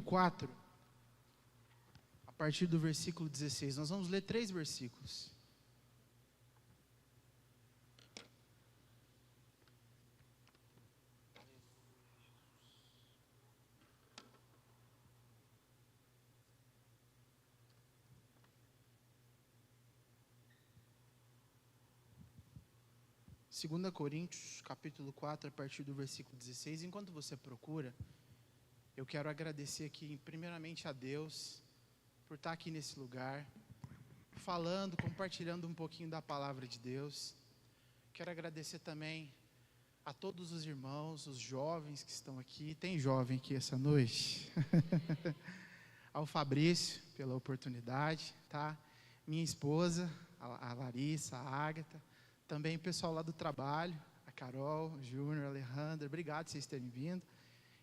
4, a partir do versículo 16. Nós vamos ler 3 versículos. Segunda Coríntios, capítulo 4, a partir do versículo 16. Enquanto você procura, eu quero agradecer aqui, primeiramente a Deus, por estar aqui nesse lugar, falando, compartilhando um pouquinho da palavra de Deus. Quero agradecer também a todos os irmãos, os jovens que estão aqui. Tem jovem aqui essa noite? Ao Fabrício, pela oportunidade, tá? Minha esposa, a Larissa, a Ágata. Também o pessoal lá do trabalho, a Carol, o Júnior, a Alejandra, obrigado por vocês terem vindo.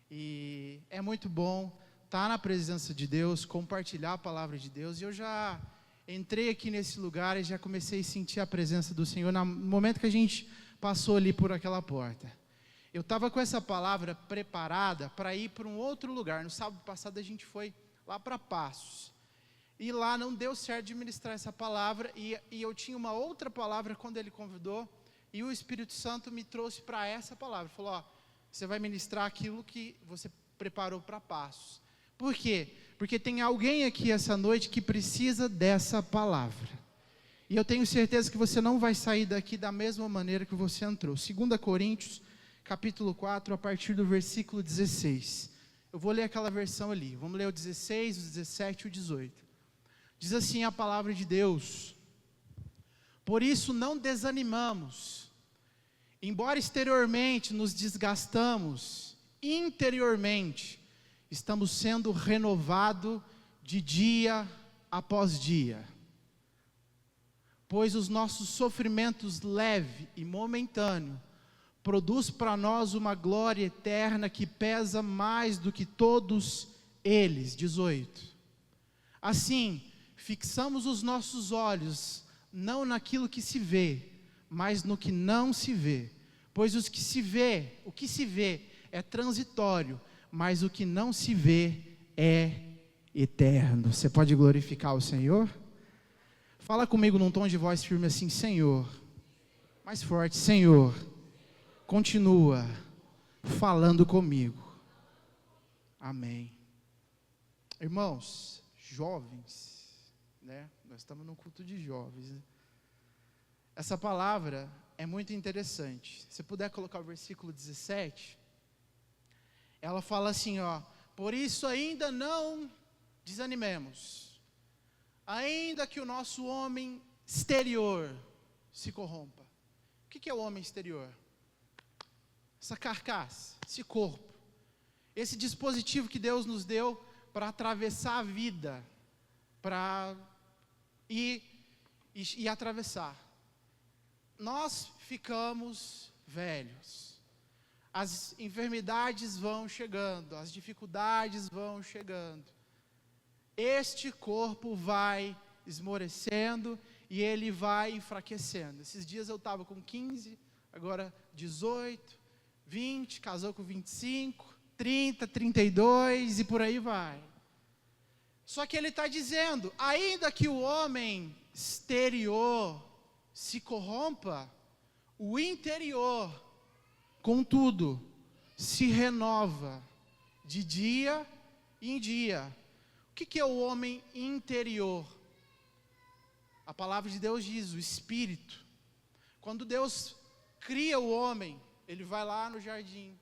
E é muito bom estar na presença de Deus, compartilhar a palavra de Deus. E eu já entrei aqui nesse lugar e já comecei a sentir a presença do Senhor no momento que a gente passou ali por aquela porta. Eu estava com essa palavra preparada para ir para um outro lugar. No sábado passado a gente foi lá para Passos. E lá não deu certo de ministrar essa palavra, e eu tinha uma outra palavra quando ele convidou, e o Espírito Santo me trouxe para essa palavra. Falou, ó, você vai ministrar aquilo que você preparou para Passos. Por quê? Porque tem alguém aqui essa noite que precisa dessa palavra. E eu tenho certeza que você não vai sair daqui da mesma maneira que você entrou. 2 Coríntios, capítulo 4, a partir do versículo 16. Eu vou ler aquela versão ali. Vamos ler o 16, o 17 e o 18. Diz assim a palavra de Deus: por isso não desanimamos, embora exteriormente nos desgastamos, interiormente estamos sendo renovados de dia após dia, pois os nossos sofrimentos leves e momentâneos produz para nós uma glória eterna que pesa mais do que todos eles. 18. Assim, fixamos os nossos olhos, não naquilo que se vê, mas no que não se vê. Pois o que se vê é transitório, mas o que não se vê é eterno. Você pode glorificar o Senhor? Fala comigo num tom de voz firme assim: Senhor. Mais forte: Senhor, continua falando comigo. Amém. Irmãos, jovens, né? Nós estamos num culto de jovens, né? Essa palavra é muito interessante. Se puder colocar o versículo 17, ela fala assim, ó: por isso ainda não desanimemos, ainda que o nosso homem exterior se corrompa. O que é o homem exterior? Essa carcaça, esse corpo, esse dispositivo que Deus nos deu para atravessar a vida, para ir e atravessar. Nós ficamos velhos, as enfermidades vão chegando, as dificuldades vão chegando, este corpo vai esmorecendo e ele vai enfraquecendo. Esses dias eu estava com 15, agora 18, 20, casou com 25, 30, 32 e por aí vai. Só que ele está dizendo, ainda que o homem exterior se corrompa, o interior, contudo, se renova de dia em dia. O que é o homem interior? A palavra de Deus diz, o Espírito. Quando Deus cria o homem, Ele vai lá no jardim,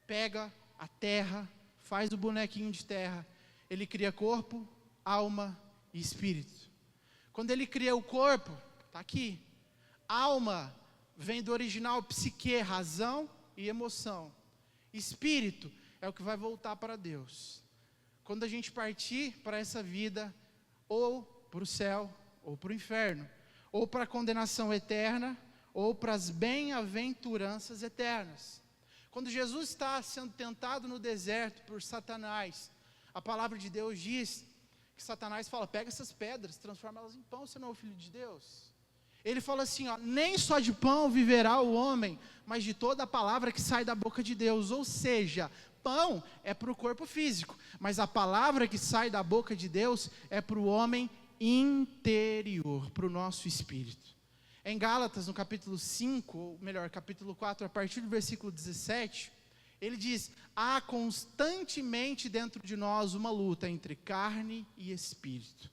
pega a terra, faz o bonequinho de terra. Ele cria corpo, alma e espírito. Quando Ele cria o corpo, está aqui. Alma vem do original psique, razão e emoção. Espírito é o que vai voltar para Deus. Quando a gente partir para essa vida, ou para o céu, ou para o inferno, ou para a condenação eterna, ou para as bem-aventuranças eternas. Quando Jesus está sendo tentado no deserto por Satanás, a palavra de Deus diz que Satanás fala, pega essas pedras, transforma elas em pão, você não é o Filho de Deus? Ele fala assim, ó, nem só de pão viverá o homem, mas de toda a palavra que sai da boca de Deus. Ou seja, pão é para o corpo físico, mas a palavra que sai da boca de Deus é para o homem interior, para o nosso espírito. Em Gálatas, no capítulo 5, ou melhor, capítulo 4, a partir do versículo 17, ele diz: há constantemente dentro de nós uma luta entre carne e espírito.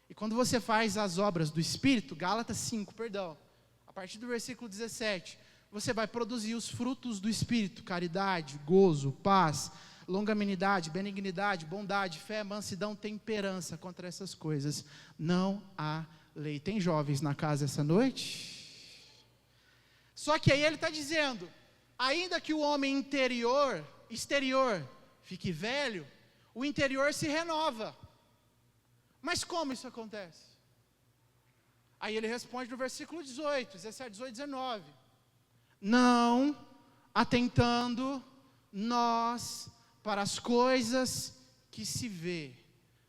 E quando você faz as obras do espírito, Gálatas 5, perdão, a partir do versículo 17, você vai produzir os frutos do espírito: caridade, gozo, paz, longanimidade, benignidade, bondade, fé, mansidão, temperança. Contra essas coisas não há lei. Tem jovens na casa essa noite? Só que aí ele está dizendo: ainda que o homem exterior fique velho, o interior se renova. Mas como isso acontece? Aí ele responde no versículo 18, 17, 18, 19. Não atentando nós para as coisas que se vê,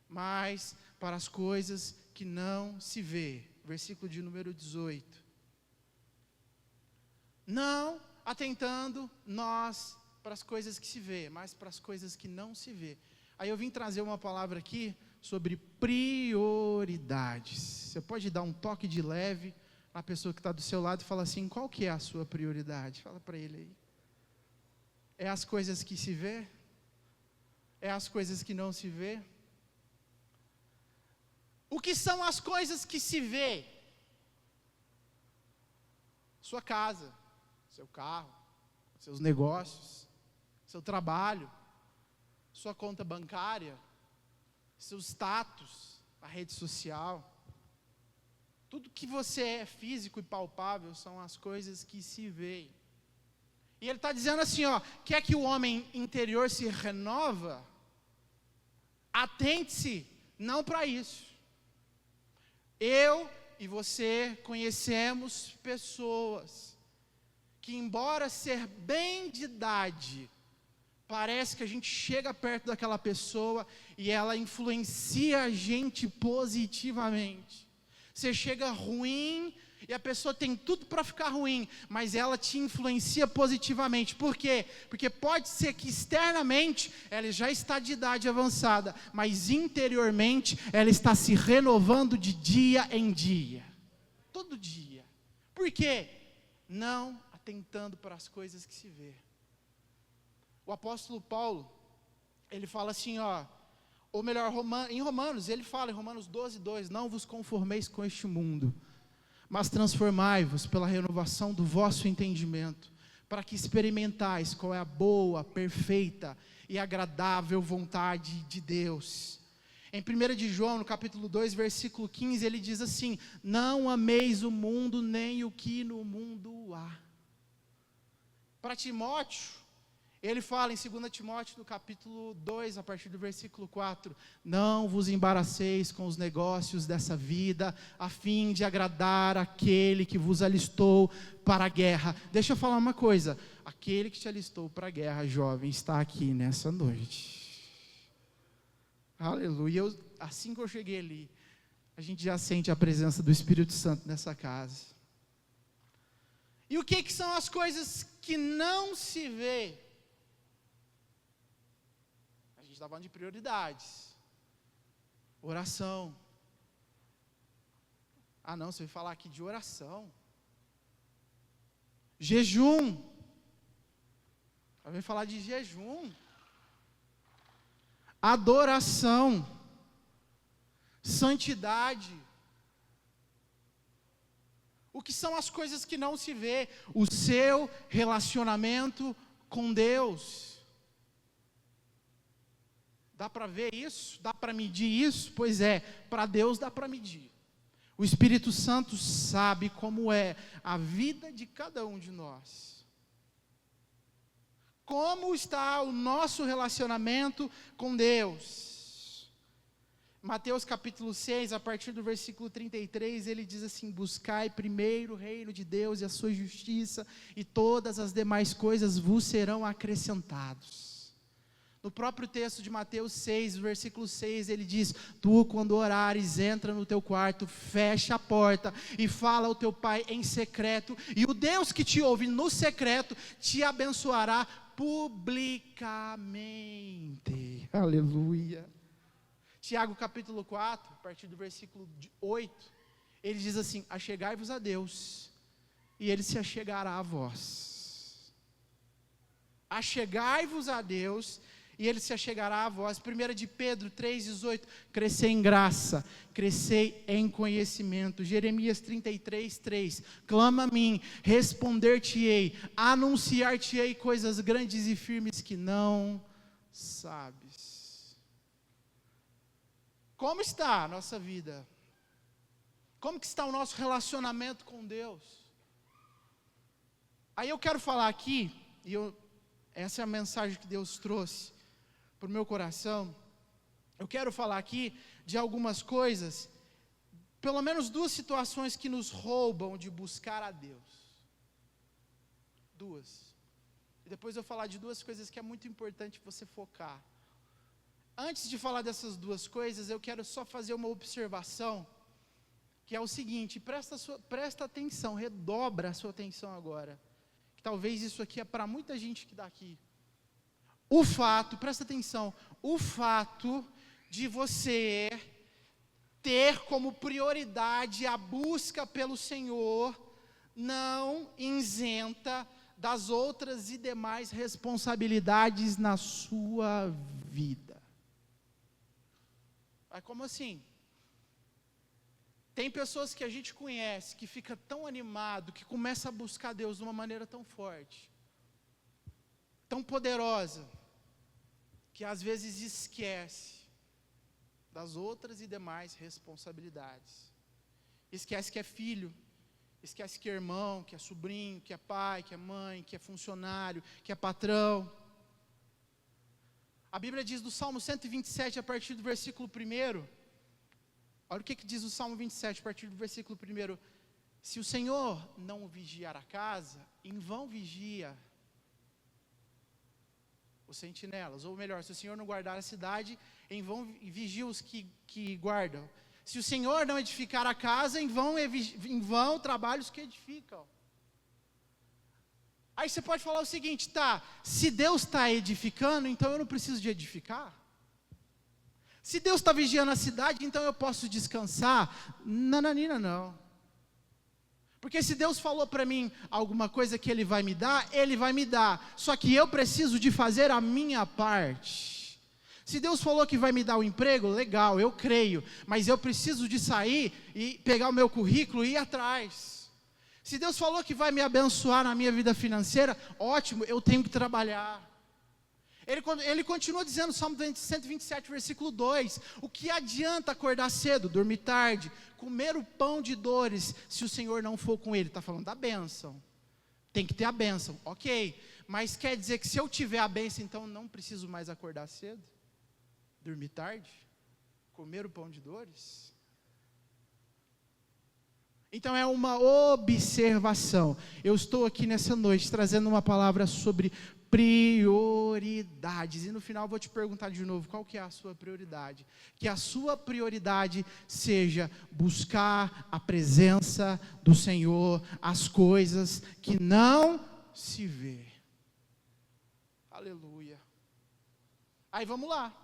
mas para as coisas que não se vê. Versículo de número 18. Não atentando nós para as coisas que se vê, mas para as coisas que não se vê. Aí eu vim trazer uma palavra aqui sobre prioridades. Você pode dar um toque de leve na pessoa que está do seu lado e falar assim: qual que é a sua prioridade? Fala para ele aí. É as coisas que se vê? É as coisas que não se vê? O que são as coisas que se vê? Sua casa, seu carro, seus negócios, seu trabalho, sua conta bancária, seu status, a rede social. Tudo que você é físico e palpável são as coisas que se veem. E ele está dizendo assim, quer que o homem interior se renova? Atente-se não para isso. Eu e você conhecemos pessoas que, embora ser bem de idade, parece que a gente chega perto daquela pessoa e ela influencia a gente positivamente. Você chega ruim e a pessoa tem tudo para ficar ruim, mas ela te influencia positivamente. Por quê? Porque pode ser que externamente ela já está de idade avançada, mas interiormente ela está se renovando de dia em dia. Todo dia. Por quê? Não atentando para as coisas que se vê. O apóstolo Paulo, ele fala assim, ou melhor, em Romanos, ele fala em Romanos 12, 2, não vos conformeis com este mundo, mas transformai-vos pela renovação do vosso entendimento, para que experimentais qual é a boa, perfeita e agradável vontade de Deus. Em 1 de João, no capítulo 2, versículo 15, ele diz assim: não ameis o mundo, nem o que no mundo há. Para Timóteo, ele fala em 2 Timóteo, no capítulo 2, a partir do versículo 4, não vos embaraceis com os negócios dessa vida, a fim de agradar aquele que vos alistou para a guerra. Deixa eu falar uma coisa, aquele que te alistou para a guerra, jovem, está aqui nessa noite. Aleluia. Assim que eu cheguei ali, a gente já sente a presença do Espírito Santo nessa casa. E o que são as coisas que não se vê? Está falando de prioridades. Oração. Não, você vai falar aqui de oração. Jejum. Vai falar de jejum. Adoração. Santidade. O que são as coisas que não se vê? O seu relacionamento com Deus. Dá para ver isso? Dá para medir isso? Pois é, para Deus dá para medir. O Espírito Santo sabe como é a vida de cada um de nós. Como está o nosso relacionamento com Deus? Mateus capítulo 6, a partir do versículo 33, ele diz assim: buscai primeiro o reino de Deus e a sua justiça, e todas as demais coisas vos serão acrescentadas. No próprio texto de Mateus 6, versículo 6, ele diz: tu, quando orares, entra no teu quarto, fecha a porta e fala ao teu pai em secreto, e o Deus que te ouve no secreto te abençoará publicamente. Aleluia. Tiago capítulo 4, a partir do versículo 8, ele diz assim: achegai-vos a Deus, e Ele se achegará a vós. Achegai-vos a Deus, e Ele se achegará a vós. 1 de Pedro 3,18, crescei em graça, crescei em conhecimento. Jeremias 33,3, clama a mim, responder-te-ei, anunciar-te-ei coisas grandes e firmes que não sabes. Como está a nossa vida? Como que está o nosso relacionamento com Deus? Aí eu quero falar aqui, essa é a mensagem que Deus trouxe para o meu coração. Eu quero falar aqui de algumas coisas, pelo menos 2 situações que nos roubam de buscar a Deus. 2. E depois eu vou falar de 2 coisas que é muito importante você focar. Antes de falar dessas 2 coisas, eu quero só fazer uma observação, que é o seguinte: presta atenção, redobra a sua atenção agora, que talvez isso aqui é para muita gente que está aqui. Presta atenção, o fato de você ter como prioridade a busca pelo Senhor, não isenta das outras e demais responsabilidades na sua vida. Mas como assim? Tem pessoas que a gente conhece, que fica tão animado, que começa a buscar Deus de uma maneira tão forte, tão poderosa, que às vezes esquece das outras e demais responsabilidades. Esquece que é filho, esquece que é irmão, que é sobrinho, que é pai, que é mãe, que é funcionário, que é patrão. A Bíblia diz do Salmo 127, a partir do versículo 1, olha o que diz o Salmo 27, a partir do versículo 1: se o Senhor não vigiar a casa, em vão vigia os sentinelas. Ou melhor, se o Senhor não guardar a cidade, em vão vigia os que guardam. Se o Senhor não edificar a casa, em vão trabalham os que edificam. Aí você pode falar o seguinte: tá, se Deus está edificando, então eu não preciso de edificar? Se Deus está vigiando a cidade, então eu posso descansar? Nananina, não. Porque se Deus falou para mim alguma coisa que Ele vai me dar, Ele vai me dar. Só que eu preciso de fazer a minha parte. Se Deus falou que vai me dar o emprego, legal, eu creio. Mas eu preciso de sair e pegar o meu currículo e ir atrás. Se Deus falou que vai me abençoar na minha vida financeira, ótimo, eu tenho que trabalhar. Ele continua dizendo, Salmo 127, versículo 2, o que adianta acordar cedo, dormir tarde, comer o pão de dores, se o Senhor não for com ele? Está falando da bênção, tem que ter a bênção, ok, mas quer dizer que se eu tiver a bênção, então não preciso mais acordar cedo, dormir tarde, comer o pão de dores? Então é uma observação. Eu estou aqui nessa noite trazendo uma palavra sobre prioridades, e no final eu vou te perguntar de novo, qual que é a sua prioridade? Que a sua prioridade seja buscar a presença do Senhor, as coisas que não se vê. Aleluia. Aí vamos lá,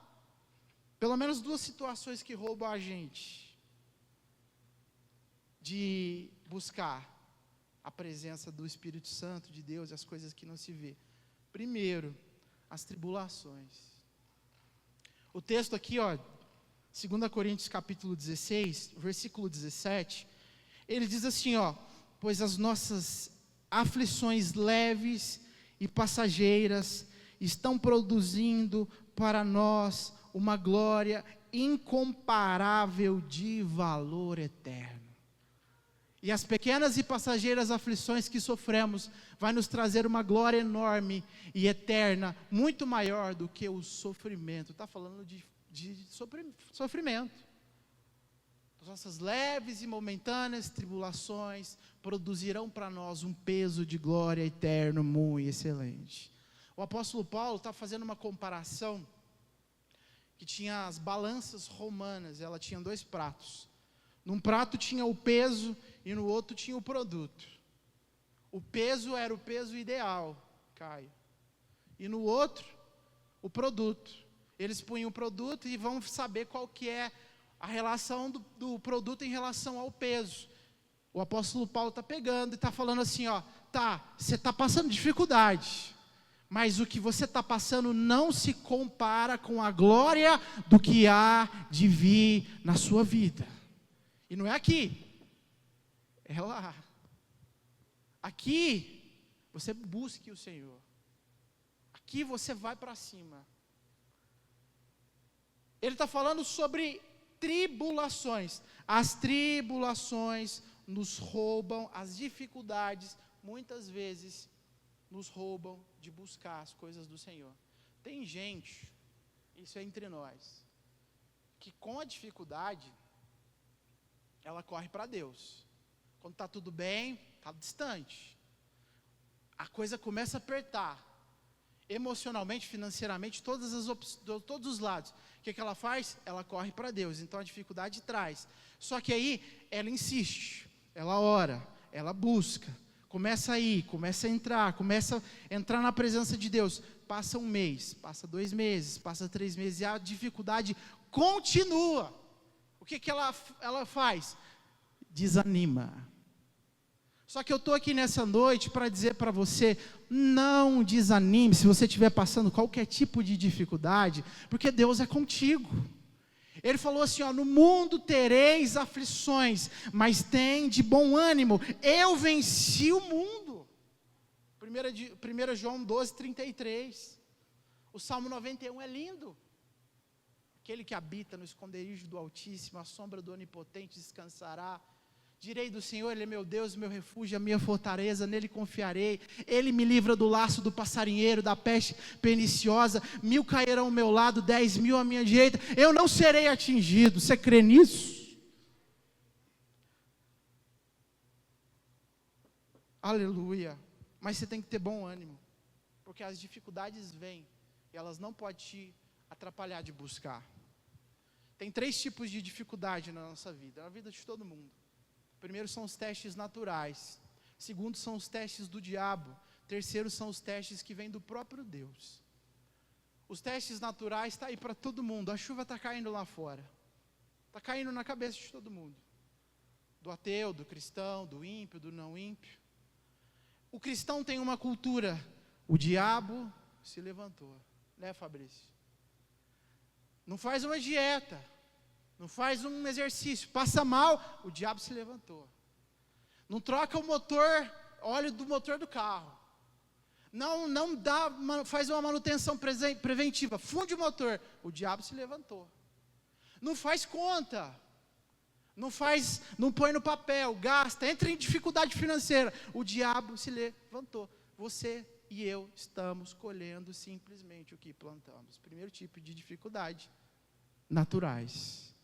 pelo menos 2 situações que roubam a gente de buscar a presença do Espírito Santo, de Deus, e as coisas que não se vê. Primeiro, as tribulações. O texto aqui, 2 Coríntios capítulo 16, versículo 17, ele diz assim, pois as nossas aflições leves e passageiras estão produzindo para nós uma glória incomparável de valor eterno. E as pequenas e passageiras aflições que sofremos vai nos trazer uma glória enorme e eterna, muito maior do que o sofrimento. Está falando de sofrimento. As nossas leves e momentâneas tribulações produzirão para nós um peso de glória eterno muito excelente. O apóstolo Paulo está fazendo uma comparação que tinha as balanças romanas, ela tinha 2 pratos. Num prato tinha o peso e no outro tinha o produto. O peso era o peso ideal, Caio. e no outro, o produto. Eles punham o produto e vão saber qual que é a relação do produto em relação ao peso. O apóstolo Paulo está pegando e está falando assim, ó, você está passando dificuldade, mas o que você está passando não se compara com a glória do que há de vir na sua vida. E não é aqui, é lá. Aqui, você busque o Senhor. Aqui você vai para cima. Ele está falando sobre tribulações. As tribulações nos roubam, as dificuldades, muitas vezes, nos roubam de buscar as coisas do Senhor. Tem gente, isso é entre nós, que com a dificuldade, ela corre para Deus. Quando está tudo bem, está distante. A coisa começa a apertar. Emocionalmente, financeiramente, todos os lados. O que ela faz? Ela corre para Deus. Então a dificuldade traz. Só que aí ela insiste, ela ora, ela busca, começa a ir, começa a entrar na presença de Deus. Passa 1 mês, passa 2 meses, passa 3 meses e a dificuldade continua. O que ela faz? Desanima. Só que eu estou aqui nessa noite para dizer para você, não desanime se você estiver passando qualquer tipo de dificuldade, porque Deus é contigo. Ele falou assim, ó, no mundo tereis aflições, mas tem de bom ânimo, eu venci o mundo. 1 João 12:33. O Salmo 91 é lindo. Aquele que habita no esconderijo do Altíssimo, à sombra do Onipotente descansará. Direi do Senhor, Ele é meu Deus, meu refúgio, a minha fortaleza, nele confiarei. Ele me livra do laço do passarinheiro, da peste perniciosa. 1000 cairão ao meu lado, 10.000 à minha direita. Eu não serei atingido. Você crê nisso? Aleluia. Mas você tem que ter bom ânimo, porque as dificuldades vêm e elas não podem te atrapalhar de buscar. Tem 3 tipos de dificuldade na nossa vida, na vida de todo mundo. Primeiro são os testes naturais. Segundo são os testes do diabo. Terceiro são os testes que vêm do próprio Deus. Os testes naturais estão aí para todo mundo. A chuva está caindo lá fora. Está caindo na cabeça de todo mundo. Do ateu, do cristão, do ímpio, do não ímpio. O cristão tem uma cultura. O diabo se levantou. Né, Fabrício? Não faz uma dieta. Não faz um exercício, passa mal, o diabo se levantou. Não troca o motor, óleo do motor do carro. Não faz uma manutenção preventiva, funde o motor, o diabo se levantou. Não faz conta, não põe no papel, gasta, entra em dificuldade financeira, o diabo se levantou. Você e eu estamos colhendo simplesmente o que plantamos. Primeiro tipo de dificuldade, naturais.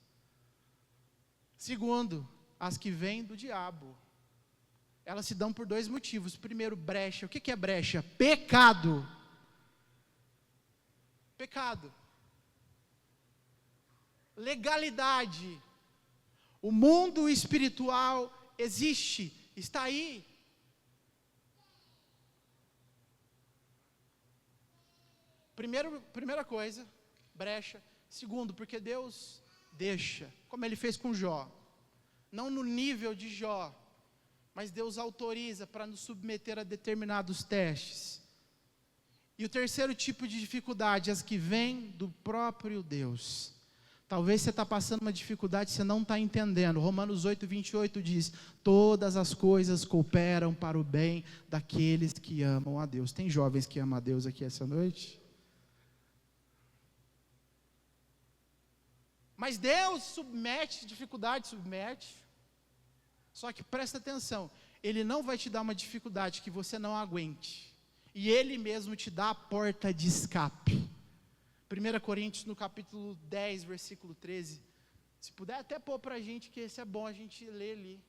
Segundo, as que vêm do diabo. Elas se dão por 2 motivos. Primeiro, brecha. O que é brecha? Pecado. Pecado. Legalidade. O mundo espiritual existe, está aí. Primeira coisa, brecha. Segundo, porque Deus deixa, como Ele fez com Jó. Não no nível de Jó, mas Deus autoriza para nos submeter a determinados testes. E o terceiro tipo de dificuldade, as que vêm do próprio Deus. Talvez você está passando uma dificuldade e você não está entendendo. Romanos 8:28 diz, todas as coisas cooperam para o bem daqueles que amam a Deus. Tem jovens que amam a Deus aqui essa noite? Mas Deus submete, dificuldade submete. Só que presta atenção, Ele não vai te dar uma dificuldade que você não aguente. E Ele mesmo te dá a porta de escape. 1 Coríntios no capítulo 10, versículo 13. Se puder até pôr para a gente, que esse é bom a gente ler ali.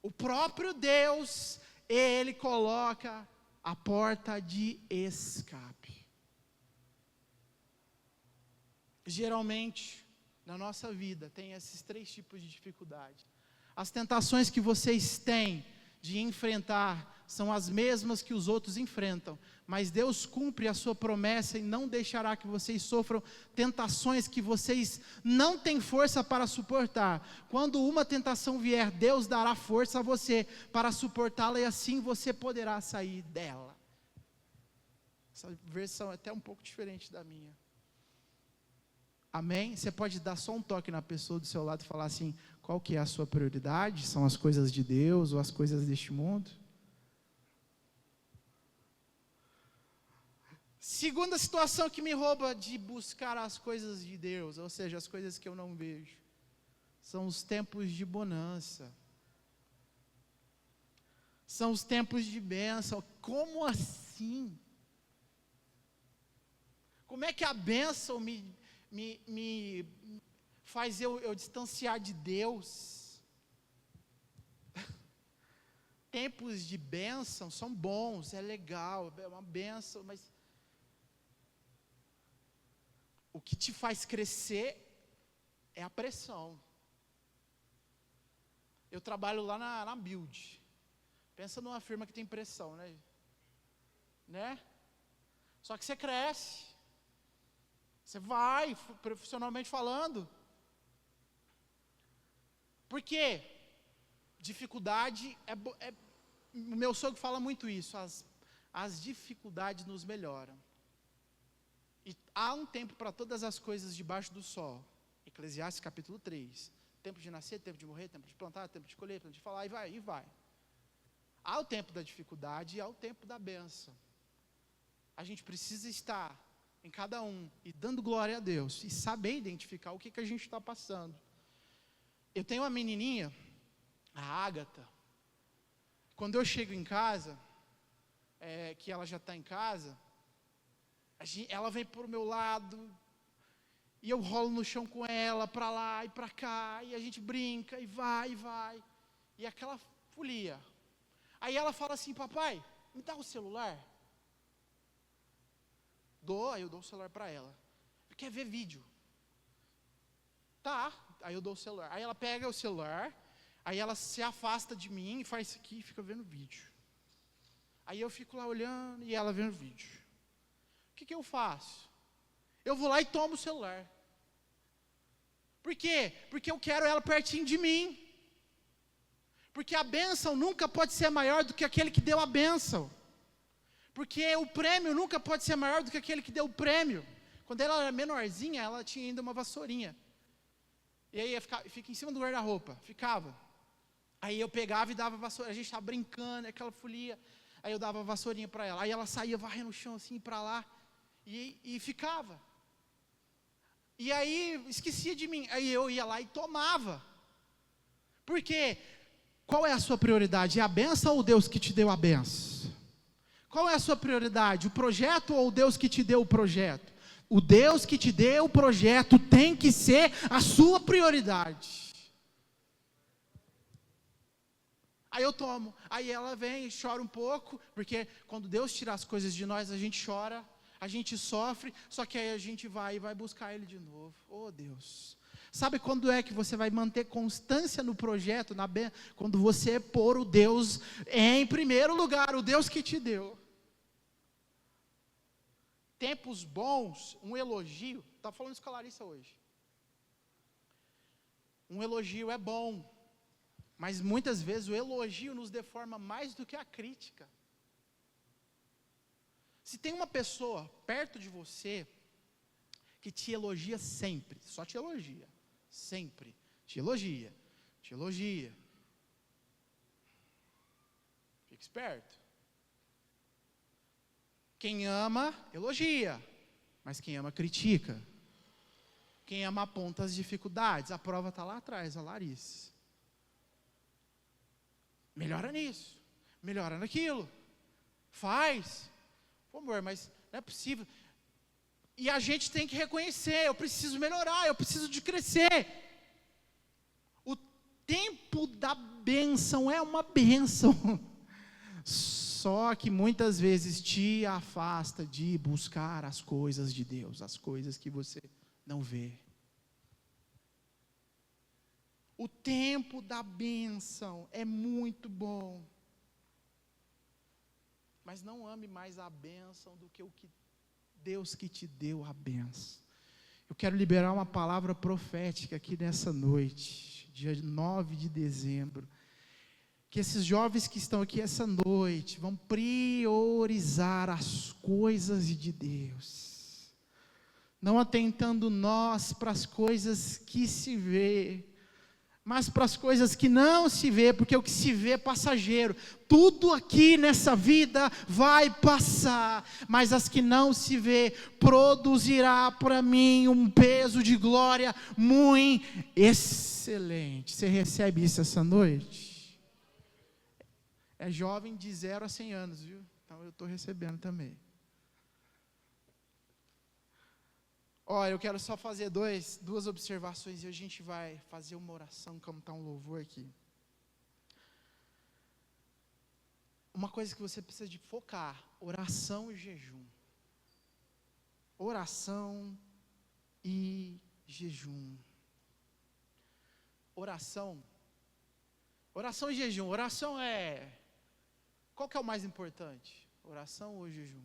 O próprio Deus, Ele coloca a porta de escape. Geralmente, na nossa vida, tem esses 3 tipos de dificuldade. As tentações que vocês têm de enfrentar são as mesmas que os outros enfrentam, mas Deus cumpre a sua promessa e não deixará que vocês sofram tentações que vocês não têm força para suportar. Quando uma tentação vier, Deus dará força a você para suportá-la e assim você poderá sair dela. Essa versão é até um pouco diferente da minha. Amém? Você pode dar só um toque na pessoa do seu lado e falar assim, qual que é a sua prioridade? São as coisas de Deus ou as coisas deste mundo? Segunda situação que me rouba de buscar as coisas de Deus, ou seja, as coisas que eu não vejo, são os tempos de bonança. São os tempos de bênção. Como assim? Como é que a bênção me faz eu distanciar de Deus? Tempos de bênção são bons, é legal, é uma bênção, mas o que te faz crescer é a pressão. Eu trabalho lá na Build. Pensa numa firma que tem pressão, né? Só que você cresce. Você vai, profissionalmente falando. Por quê? Dificuldade o meu sogro fala muito isso. As dificuldades nos melhoram. E há um tempo para todas as coisas debaixo do sol. Eclesiastes capítulo 3. Tempo de nascer, tempo de morrer, tempo de plantar, tempo de colher, tempo de falar, e vai. Há o tempo da dificuldade e há o tempo da bênção. A gente precisa estar em cada um e dando glória a Deus e saber identificar o que a gente está passando. Eu tenho uma menininha, a Ágata. Quando eu chego em casa, que ela já está em casa, ela vem para o meu lado e eu rolo no chão com ela, para lá e para cá, e a gente brinca e vai. E aquela folia. Aí ela fala assim, papai, me dá o celular. Aí eu dou o celular para ela. Quer ver vídeo? Tá, aí eu dou o celular. Aí ela pega o celular, aí ela se afasta de mim e faz isso aqui e fica vendo vídeo. Aí eu fico lá olhando e ela vendo vídeo. O que eu faço? Eu vou lá e tomo o celular. Por quê? Porque eu quero ela pertinho de mim. Porque a bênção nunca pode ser maior do que aquele que deu a bênção. Porque o prêmio nunca pode ser maior do que aquele que deu o prêmio. Quando ela era menorzinha, ela tinha ainda uma vassourinha. E aí fica em cima do guarda-roupa, ficava. Aí eu pegava e dava vassoura, a gente estava brincando, aquela folia. Aí eu dava a vassourinha para ela. Aí ela saía varrendo o chão assim para lá. E ficava. E aí esquecia de mim. Aí eu ia lá e tomava. Por quê? Qual é a sua prioridade? É a benção ou Deus que te deu a benção? Qual é a sua prioridade? O projeto ou o Deus que te deu o projeto? O Deus que te deu o projeto tem que ser a sua prioridade. Aí eu tomo. Aí ela vem e chora um pouco, porque quando Deus tira as coisas de nós, a gente chora, a gente sofre, só que aí a gente vai buscar Ele de novo. Oh Deus! Sabe quando é que você vai manter constância no projeto? Quando você pôr o Deus em primeiro lugar, o Deus que te deu. Tempos bons, um elogio, estava falando isso com a Larissa hoje. Um elogio é bom, mas muitas vezes o elogio nos deforma mais do que a crítica. Se tem uma pessoa perto de você que te elogia sempre, só te elogia, sempre, te elogia. Fique esperto. Quem ama, elogia, mas quem ama, critica. Quem ama, aponta as dificuldades. A prova está lá atrás, a Larissa. Melhora nisso, melhora naquilo, faz. Pô, amor, mas não é possível. E a gente tem que reconhecer, eu preciso melhorar, eu preciso de crescer. O tempo da bênção é uma bênção. Só que muitas vezes te afasta de buscar as coisas de Deus, as coisas que você não vê. O tempo da bênção é muito bom. mas não ame mais a bênção do que o que Deus que te deu a bênção. Eu quero liberar uma palavra profética aqui nessa noite, dia 9 de dezembro, que esses jovens que estão aqui essa noite vão priorizar as coisas de Deus, não atentando nós para as coisas que se vê, mas para as coisas que não se vê, porque o que se vê é passageiro. Tudo aqui nessa vida vai passar, mas as que não se vê produzirá para mim um peso de glória muito excelente. Você recebe isso essa noite? É jovem de 0 a 100 anos, viu? Então eu estou recebendo também. Olha, eu quero só fazer duas observações e a gente vai fazer uma oração, cantar um louvor aqui. Uma coisa que você precisa de focar: oração e jejum. Oração e jejum. Oração e jejum. Oração é... Qual que é o mais importante? Oração ou jejum?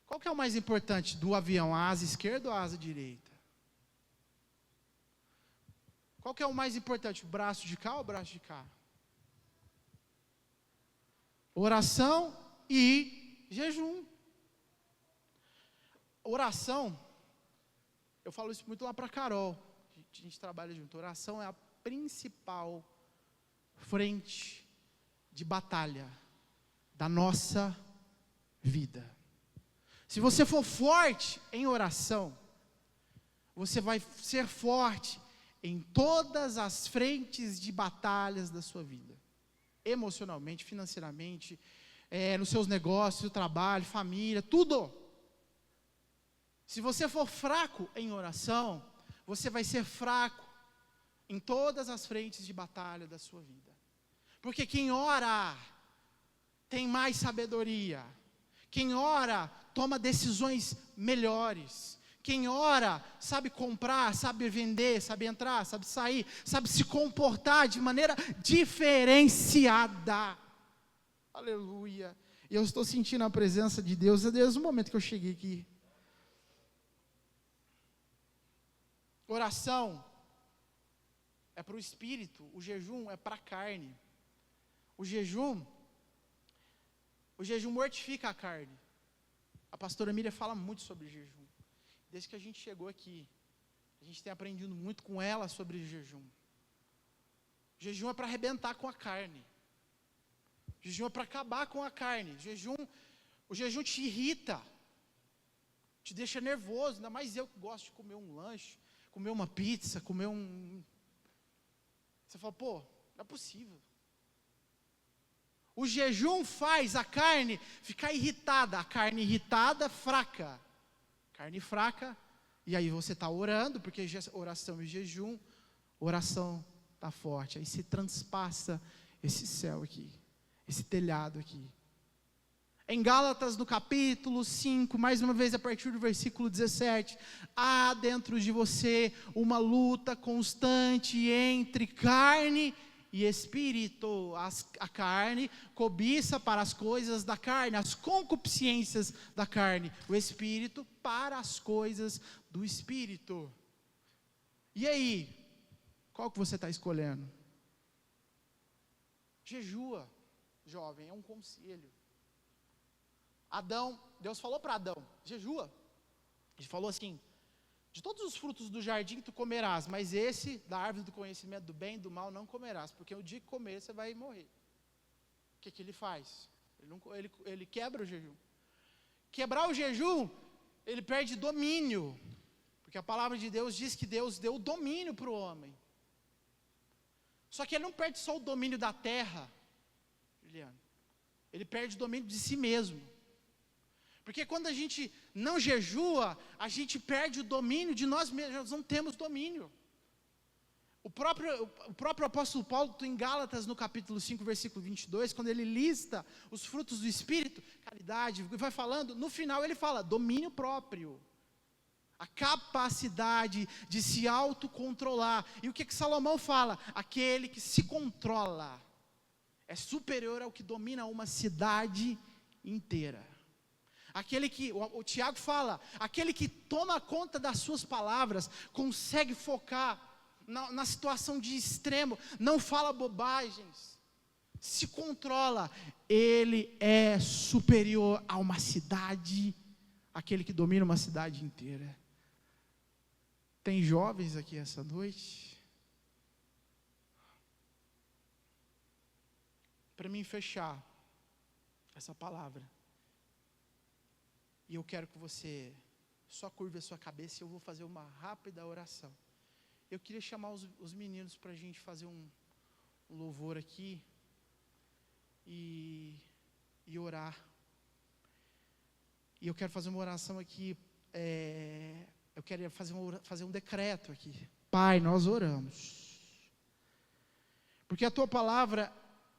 Qual que é o mais importante do avião? A asa esquerda ou a asa direita? Qual que é o mais importante? O braço de cá ou o braço de cá? Oração e jejum. Oração, eu falo isso muito lá para a Carol, a gente trabalha junto. Oração é a principal frente de batalha da nossa vida. Se você for forte em oração, você vai ser forte em todas as frentes de batalhas da sua vida. Emocionalmente, financeiramente, nos seus negócios, no trabalho, família, tudo. Se você for fraco em oração, você vai ser fraco em todas as frentes de batalha da sua vida. Porque quem ora tem mais sabedoria. Quem ora toma decisões melhores. Quem ora sabe comprar, sabe vender, sabe entrar, sabe sair, sabe se comportar de maneira diferenciada. Aleluia. E eu estou sentindo a presença de Deus desde o momento que eu cheguei aqui. Oração é para o espírito, o jejum é para a carne. O jejum mortifica a carne. A pastora Miriam fala muito sobre jejum. Desde que a gente chegou aqui, a gente tem aprendido muito com ela sobre jejum. Jejum é para arrebentar com a carne. Jejum é para acabar com a carne. O jejum te irrita, te deixa nervoso, ainda mais eu que gosto de comer um lanche, comer uma pizza, Você fala, pô, não é possível. O jejum faz a carne ficar irritada. A carne irritada, fraca. Carne fraca. E aí você está orando, porque oração e jejum, oração está forte. Aí se transpassa esse céu aqui, esse telhado aqui. Em Gálatas, no capítulo 5, mais uma vez a partir do versículo 17, há dentro de você uma luta constante entre carne e espírito. A carne cobiça para as coisas da carne, as concupiscências da carne. O espírito para as coisas do espírito. E aí, qual que você está escolhendo? Jejua, jovem, é um conselho. Deus falou para Adão, jejua. Ele falou assim: de todos os frutos do jardim tu comerás, mas esse, da árvore do conhecimento do bem e do mal, não comerás, porque o dia que comer você vai morrer. O que ele faz? Ele quebra o jejum. Quebrar o jejum, ele perde domínio, porque a palavra de Deus diz que Deus deu o domínio para o homem. Só que ele não perde só o domínio da terra, Juliano, ele perde o domínio de si mesmo. Porque quando a gente não jejua, a gente perde o domínio de nós mesmos, nós não temos domínio. O próprio apóstolo Paulo, em Gálatas, no capítulo 5, versículo 22, quando ele lista os frutos do Espírito, caridade, vai falando, no final ele fala, domínio próprio. A capacidade de se autocontrolar. E o que Salomão fala? Aquele que se controla, é superior ao que domina uma cidade inteira. Aquele que, o Tiago fala, aquele que toma conta das suas palavras, consegue focar na situação de extremo, não fala bobagens, se controla, ele é superior a uma cidade, aquele que domina uma cidade inteira. Tem jovens aqui essa noite? Para mim fechar essa palavra, e eu quero que você só curve a sua cabeça e eu vou fazer uma rápida oração. Eu queria chamar os meninos para a gente fazer um louvor aqui e orar. E eu quero fazer uma oração aqui, eu quero fazer um decreto aqui. Pai, nós oramos, porque a Tua palavra,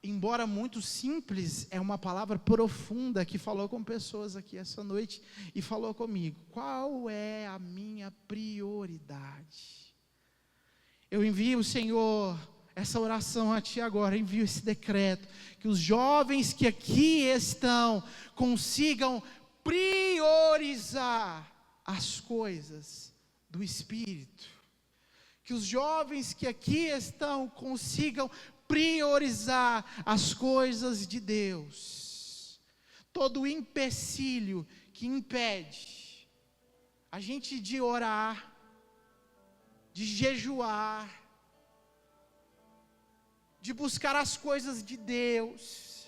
embora muito simples, é uma palavra profunda que falou com pessoas aqui essa noite e falou comigo. Qual é a minha prioridade? Eu envio, Senhor, essa oração a Ti agora, envio esse decreto, que os jovens que aqui estão consigam priorizar as coisas do Espírito, que os jovens que aqui estão consigam priorizar as coisas de Deus. Todo empecilho que impede a gente de orar, de jejuar, de buscar as coisas de Deus.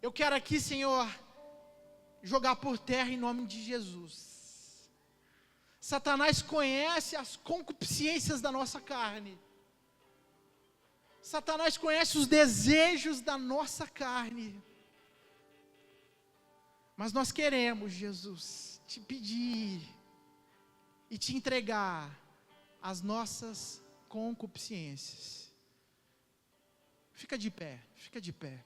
Eu quero aqui, Senhor, jogar por terra em nome de Jesus. Satanás conhece as concupiscências da nossa carne. Satanás conhece os desejos da nossa carne. Mas nós queremos, Jesus, te pedir e te entregar as nossas concupiscências. Fica de pé, fica de pé.